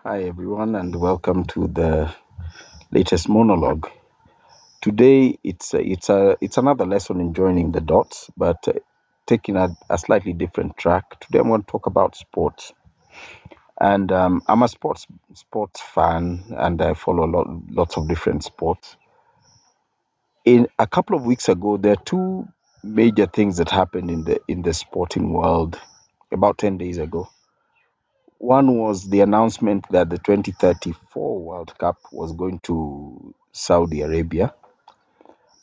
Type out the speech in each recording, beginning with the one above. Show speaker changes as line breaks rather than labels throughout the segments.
Hi everyone, and welcome to the latest monologue. Today, it's another lesson in joining the dots, but taking a slightly different track. Today, I want to talk about sports, and I'm a sports fan, and I follow lots of different sports. In a couple of weeks ago, there are two major things that happened in the sporting world. About 10 days ago, one was the announcement that the 2034 World Cup was going to Saudi Arabia.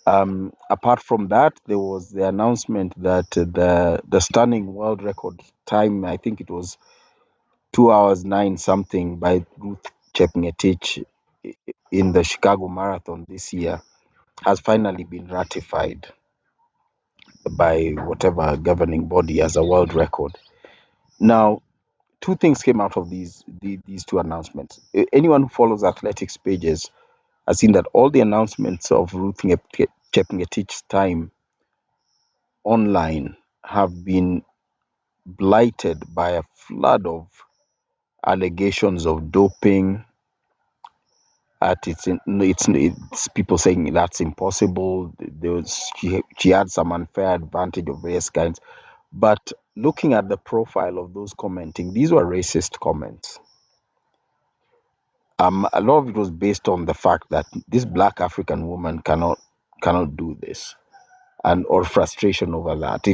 Apart from that, there was the announcement that the stunning world record time, I think it was 2 hours nine something by Ruth Chepngetich in the Chicago Marathon this year, has finally been ratified by whatever governing body as a world record. Now, two things came out of these two announcements. Anyone who follows athletics pages has seen that all the announcements of Ruth Chepngetich's time online have been blighted by a flood of allegations of doping. It's people saying that's impossible. She had some unfair advantage of various kinds. But looking at the profile of those commenting, these were racist comments. A lot of it was based on the fact that this black African woman cannot do this, and or frustration over that.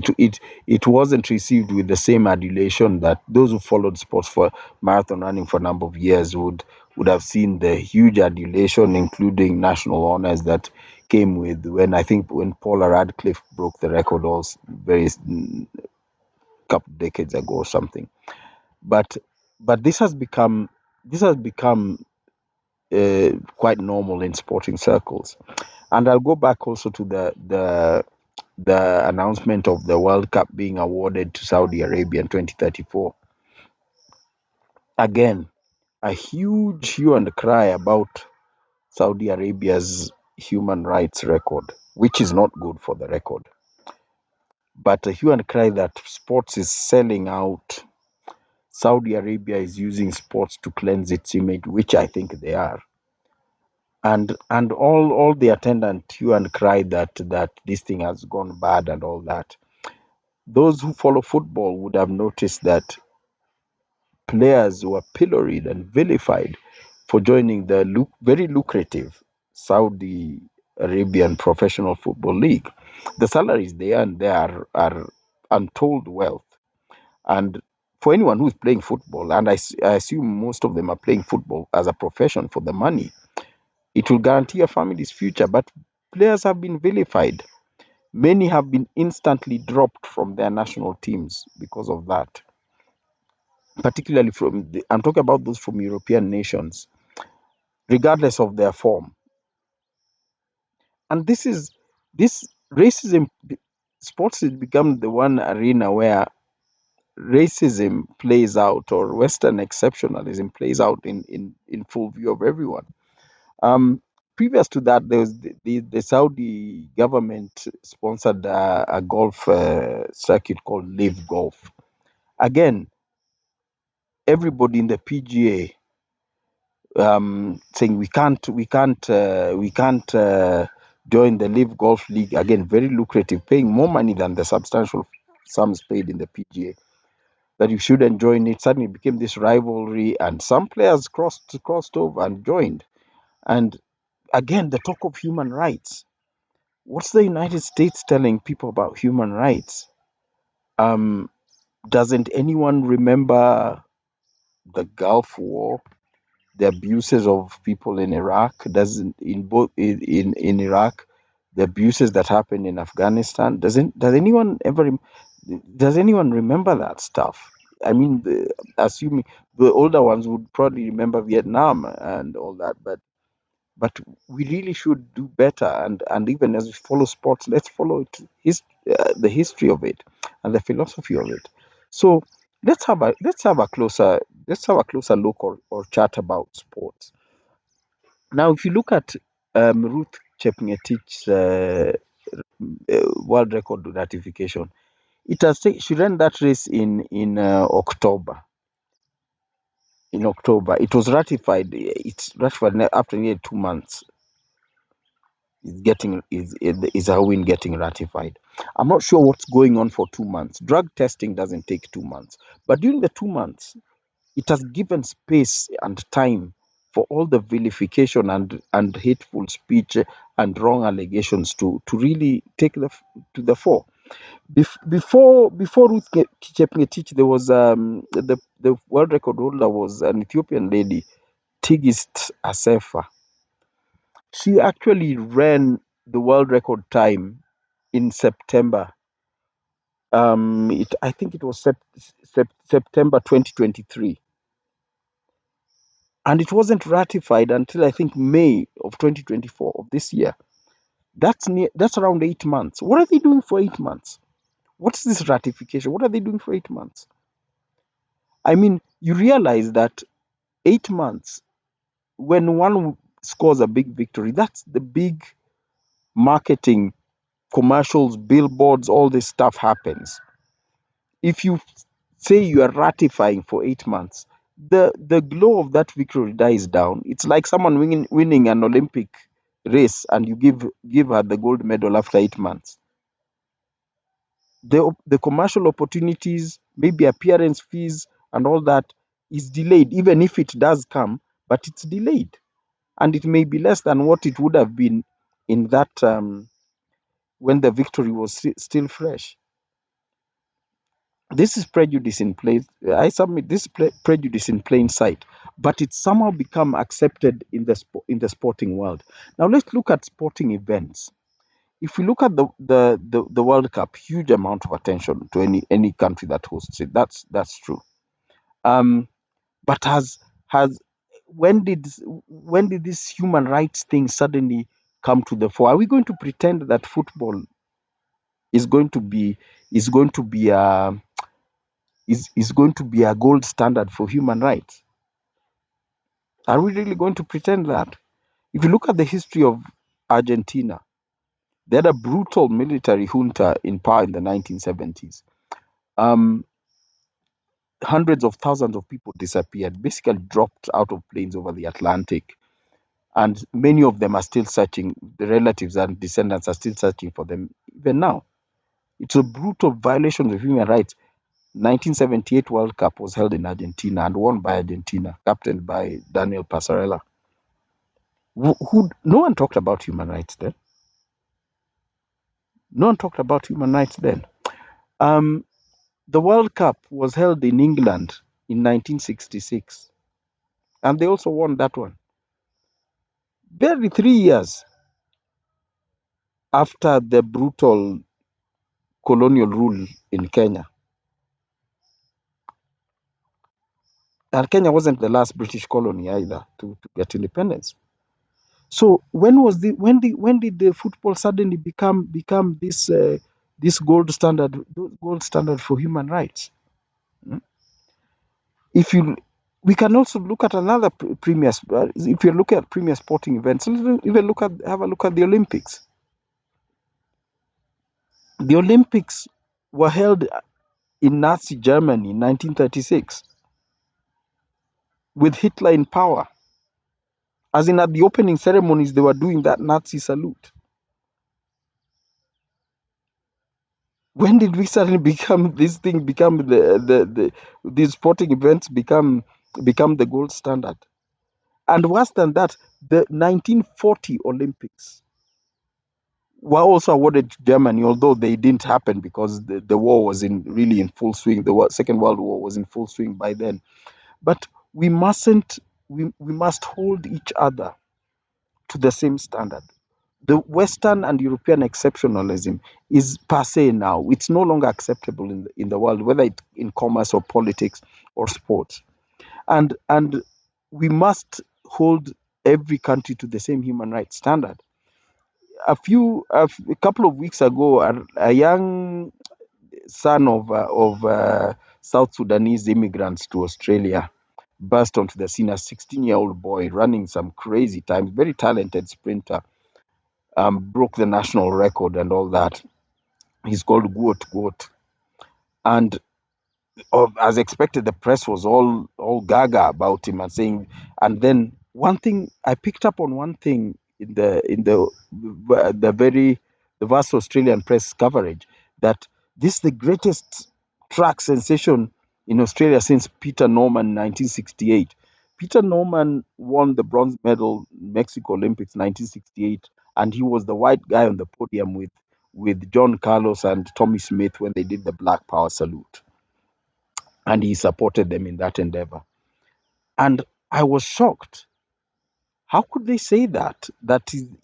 It wasn't received with the same adulation that those who followed sports for marathon running for a number of years would have seen the huge adulation, including national honors that came with when Paula Radcliffe broke the record also very couple decades ago or something. But this has become quite normal in sporting circles. And I'll go back also to the announcement of the World Cup being awarded to Saudi Arabia in 2034. Again, a huge hue and cry about Saudi Arabia's human rights record, which is not good for the record. But a hue and cry that sports is selling out. Saudi Arabia is using sports to cleanse its image, which I think they are. And all the attendant hue and cry that this thing has gone bad and all that. Those who follow football would have noticed that players were pilloried and vilified for joining the very lucrative Saudi Arabian Professional Football League. The salaries they earn there are untold wealth. And for anyone who's playing football, and I assume most of them are playing football as a profession for the money, it will guarantee a family's future. But players have been vilified. Many have been instantly dropped from their national teams because of that, particularly I'm talking about those from European nations, regardless of their form. And this racism, sports has become the one arena where racism plays out, or Western exceptionalism plays out in full view of everyone. Um, Previous to that, there was the Saudi government sponsored a golf circuit called Live Golf. Again, everybody in the PGA saying we can't join the Live Golf League. Again, very lucrative, paying more money than the substantial sums paid in the PGA. That you shouldn't join it. Suddenly it became this rivalry, and some players crossed over and joined. And again, the talk of human rights. What's the United States telling people about human rights? Um, doesn't anyone remember the Gulf War, the abuses of people in Iraq? Doesn't in both in Iraq, the abuses that happened in Afghanistan? Does anyone remember that stuff? I mean, assuming the older ones would probably remember Vietnam and all that, but we really should do better. And even as we follow sports, let's follow the history of it and the philosophy of it. So let's have a closer look, or chat about sports. Now, if you look at Ruth Chepngetich's world record ratification, she ran that race in October. in October. It was ratified. It's ratified after nearly 2 months. Is heroin getting ratified? I'm not sure what's going on for 2 months. Drug testing doesn't take 2 months, but during the 2 months, it has given space and time for all the vilification and hateful speech and wrong allegations to really take to the fore. Before Ruth Chepngetich, there was the world record holder was an Ethiopian lady, Tigist Asefa. She actually ran the world record time in September. I think it was September 2023, and it wasn't ratified until I think May of 2024 of this year. That's around 8 months. What are they doing for 8 months? What's this ratification? What are they doing for 8 months? I mean, you realize that 8 months, when one scores a big victory, that's the big marketing, commercials, billboards, all this stuff happens. If you say you are ratifying for 8 months, the glow of that victory dies down. It's like someone winning an Olympic race and you give her the gold medal after 8 months. The commercial opportunities, maybe appearance fees and all that is delayed, even if it does come, but it's delayed. And it may be less than what it would have been in that when the victory was still fresh. This is prejudice in plain. I submit this prejudice in plain sight, but it's somehow become accepted in the sporting world. Now let's look at sporting events. If we look at the World Cup, huge amount of attention to any country that hosts it. That's true. Um, but has when did this human rights thing suddenly come to the fore? Are we going to pretend that football is going to be is going to be is going to be a gold standard for human rights? Are we really going to pretend that? If you look at the history of Argentina, they had a brutal military junta in power in the 1970s. Um, Hundreds of thousands of people disappeared, basically dropped out of planes over the Atlantic. And many of them are still searching, the relatives and descendants are still searching for them even now. It's a brutal violation of human rights. 1978 World Cup was held in Argentina and won by Argentina, captained by Daniel Passarella. No one talked about human rights then. No one talked about human rights then. Um, the World Cup was held in England in 1966, and they also won that one. Barely 3 years after the brutal colonial rule in Kenya. And Kenya wasn't the last British colony either to get independence. So when did the football suddenly become this gold standard for human rights? Mm. If you We can also look at another previous. If you look at premier sporting events, even have a look at the Olympics. The Olympics were held in Nazi Germany in 1936 with Hitler in power. As in at the opening ceremonies, they were doing that Nazi salute. When did we suddenly become this thing? Become these sporting events become the gold standard. And worse than that, the 1940 Olympics were also awarded to Germany, although they didn't happen because the war was really in full swing. Second World War was in full swing by then. But we mustn't. We must hold each other to the same standard. The Western and European exceptionalism is passe now. It's no longer acceptable in the world, whether it's in commerce or politics or sports. And we must hold every country to the same human rights standard. A couple of weeks ago, a young son of South Sudanese immigrants to Australia burst onto the scene. A 16-year-old boy running some crazy times, very talented sprinter, broke the national record and all that. He's called Goat Goat. And as expected, the press was all gaga about him and saying. And then one thing I picked up on, one thing in the vast Australian press coverage, that this is the greatest track sensation in Australia since Peter Norman in 1968. Peter Norman won the bronze medal Mexico Olympics 1968, and he was the white guy on the podium with John Carlos and Tommy Smith when they did the Black Power salute, and he supported them in that endeavor. And I was shocked. How could they say that?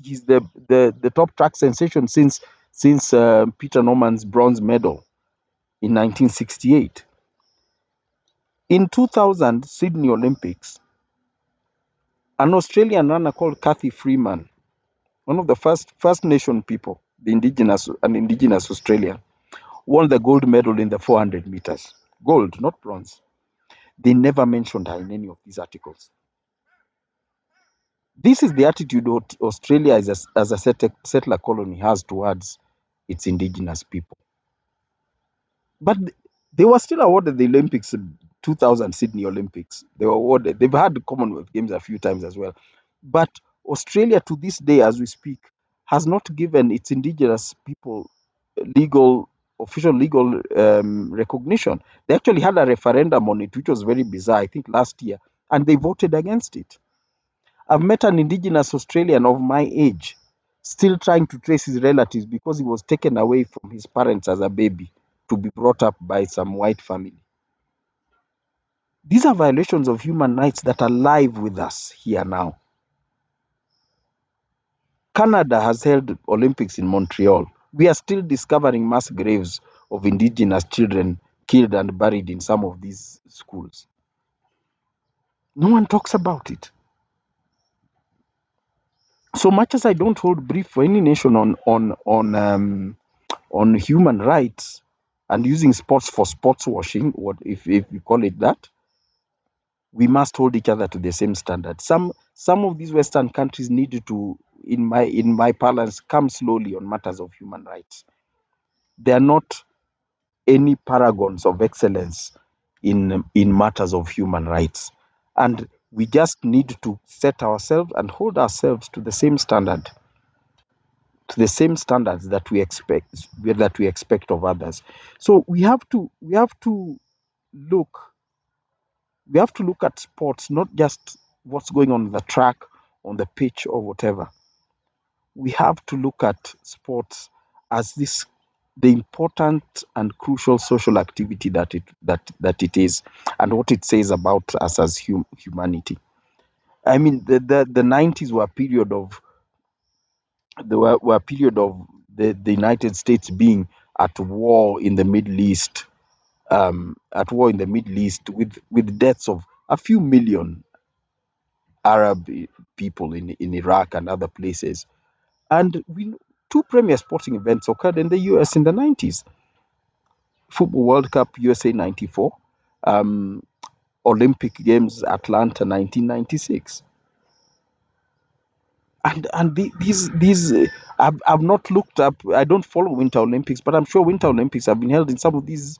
He's the top track sensation since Peter Norman's bronze medal in 1968. In 2000 Sydney Olympics, an Australian runner called Kathy Freeman, one of the First Nation people, an indigenous Australian, won the gold medal in the 400 meters. Gold, not bronze. They never mentioned her in any of these articles. This is the attitude Australia as a settler colony has towards its indigenous people. But they were still awarded the Olympics, 2000 Sydney Olympics. They were awarded. They've had the Commonwealth Games a few times as well. But Australia, to this day, as we speak, has not given its indigenous people legal, official legal recognition. They actually had a referendum on it, which was very bizarre, I think last year, and they voted against it. I've met an indigenous Australian of my age still trying to trace his relatives because he was taken away from his parents as a baby to be brought up by some white family. These are violations of human rights that are live with us here now. Canada has held Olympics in Montreal. We are still discovering mass graves of indigenous children killed and buried in some of these schools. No one talks about it. So much as I don't hold brief for any nation on human rights and using sports for sports washing, what if we call it that, we must hold each other to the same standard. Some of these Western countries need to, in my parlance, come slowly on matters of human rights. They are not any paragons of excellence in matters of human rights, and we just need to set ourselves and hold ourselves to the same standard, to the same standards that we expect of others. So look we have to look at sports, not just what's going on the track, on the pitch, or whatever. We have to look at sports as the important and crucial social activity that it is, and what it says about us as humanity. I mean, the 90s were a period of the United States being at war in the Middle East, with deaths of a few million Arab people in Iraq and other places. And two premier sporting events occurred in the US in the 90s: Football World Cup USA 94, um, Olympic Games Atlanta 1996. And I've not looked up. I don't follow Winter Olympics, but I'm sure Winter Olympics have been held in some of these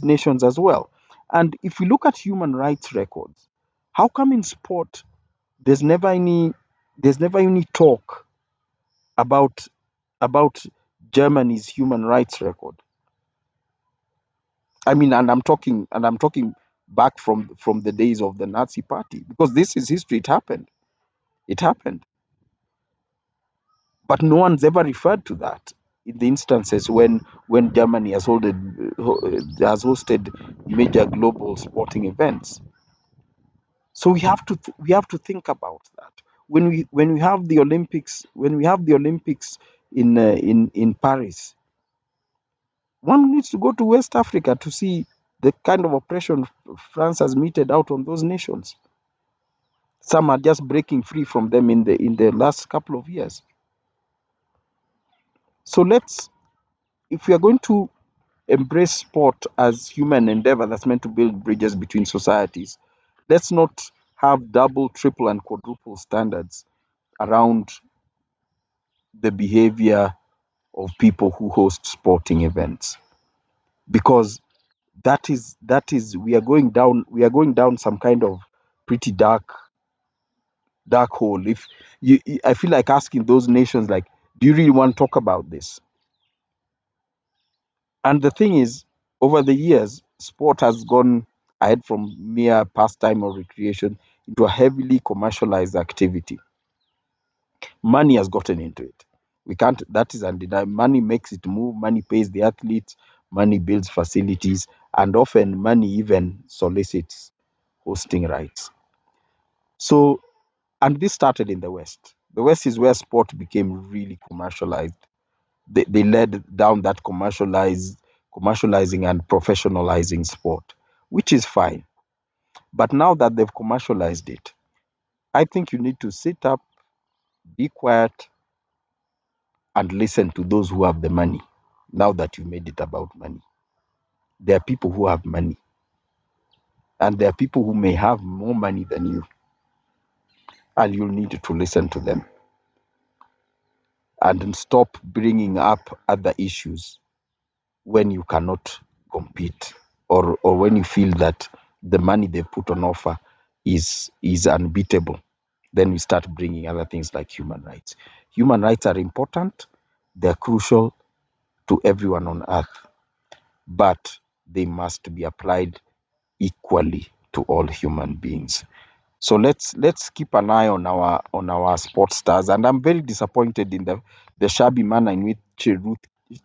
nations as well. And if we look at human rights records, how come in sport there's never any there's never any talk about about Germany's human rights record? I mean, and I'm talking back from the days of the Nazi Party, because this is history. It happened. But no one's ever referred to that in the instances when Germany has hosted major global sporting events. So we have to think about that when we have the Olympics in Paris. One needs to go to West Africa to see the kind of oppression France has meted out on those nations. Some are just breaking free from them in the last couple of years. So if we are going to embrace sport as human endeavor that's meant to build bridges between societies, let's not have double, triple, and quadruple standards around the behavior of people who host sporting events, because that is we are going down some kind of pretty dark hole. If I feel like asking those nations, like, do you really want to talk about this? And the thing is, over the years, sport has gone ahead from mere pastime or recreation into a heavily commercialized activity. Money has gotten into it. We can't, that is undeniable. Money makes it move, money pays the athletes, money builds facilities, and often money even solicits hosting rights. So, and this started in the West. The West is where sport became really commercialized. They led down that commercializing and professionalizing sport, which is fine. But now that they've commercialized it, I think you need to sit up, be quiet, and listen to those who have the money. Now that you made it about money, there are people who have money, and there are people who may have more money than you, and you'll need to listen to them and stop bringing up other issues when you cannot compete, or when you feel that the money they put on offer is unbeatable. Then we start bringing other things like human rights. Human rights are important, they're crucial to everyone on earth, but they must be applied equally to all human beings. So let's keep an eye on our sports stars. And I'm very disappointed in the shabby manner in which Ruth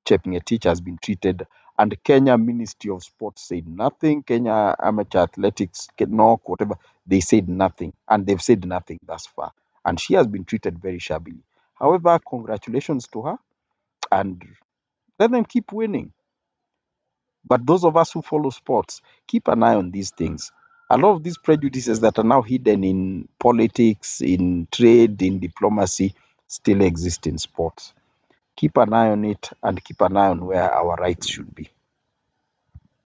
Chepngetich has been treated. And Kenya Ministry of Sports said nothing. Kenya Amateur Athletics, NOC, whatever, they said nothing, and they've said nothing thus far. And she has been treated very shabbily. However, congratulations to her, and let them keep winning. But those of us who follow sports, keep an eye on these things. A lot of these prejudices that are now hidden in politics, in trade, in diplomacy, still exist in sports. Keep an eye on it, and keep an eye on where our rights should be.